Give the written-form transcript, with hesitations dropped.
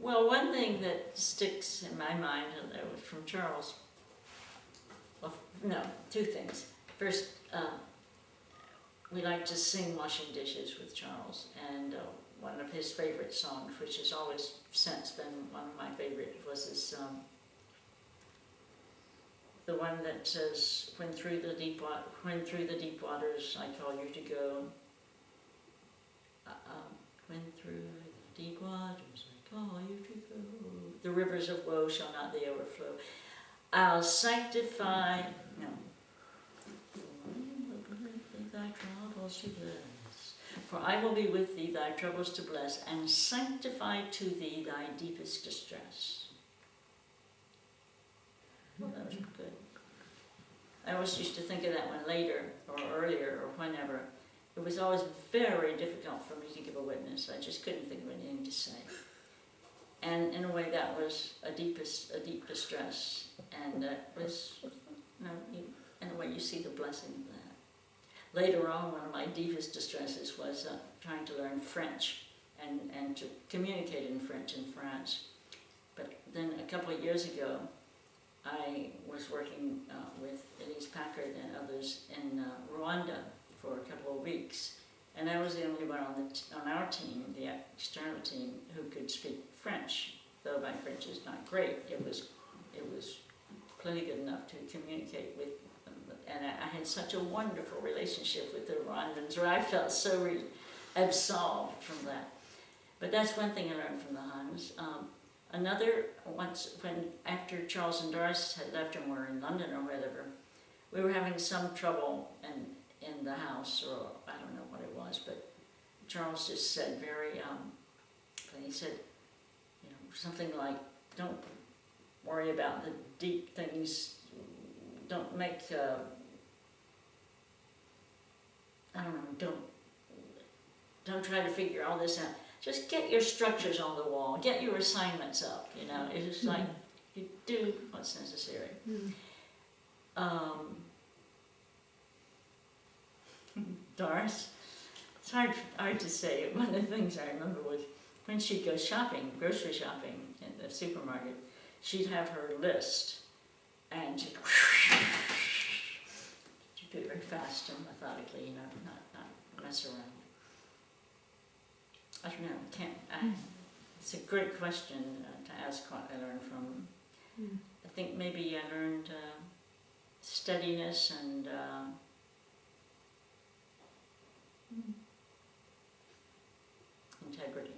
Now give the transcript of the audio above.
Well, one thing that sticks in my mind from Charles, well, no, two things. First, we like to sing washing dishes with Charles, and one of his favorite songs, which has always since been one of my favorite, was this, the one that says, when through the deep waters I call you to go. When through the deep waters I call you to go, the rivers of woe shall not they overflow. I'll sanctify, no. Thy troubles to bless, for I will be with thee, thy troubles to bless, and sanctify to thee thy deepest distress. Well, that was good. I always used to think of that one later, or earlier, or whenever. It was always very difficult for me to give a witness. I just couldn't think of anything to say. And in a way, that was a deep distress. And that was, you know, in a way, you see the blessing of that. Later on, one of my deepest distresses was trying to learn French and to communicate in French in France. But then a couple of years ago, I was working with Elise Packard and others in Rwanda for a couple of weeks, and I was the only one on our team, the external team, who could speak French. Though my French is not great, it was plenty good enough to communicate with them. And I had such a wonderful relationship with the Rwandans, where I felt so absolved from that. But that's one thing I learned from the Hahns. Another, after Charles and Doris had left and were in London or whatever, we were having some trouble in the house, or I don't know what it was, but Charles just said he said, you know, something like, don't worry about the deep things, don't make, don't try to figure all this out. Just get your structures on the wall, get your assignments up, you know. It's just like, you do what's necessary. Doris, it's hard to say. One of the things I remember was when she'd go shopping, grocery shopping in the supermarket, she'd have her list, and she'd do it very fast and methodically, you know, not mess around. I don't know, it's a great question to ask what I learned from. I think maybe I learned steadiness and integrity.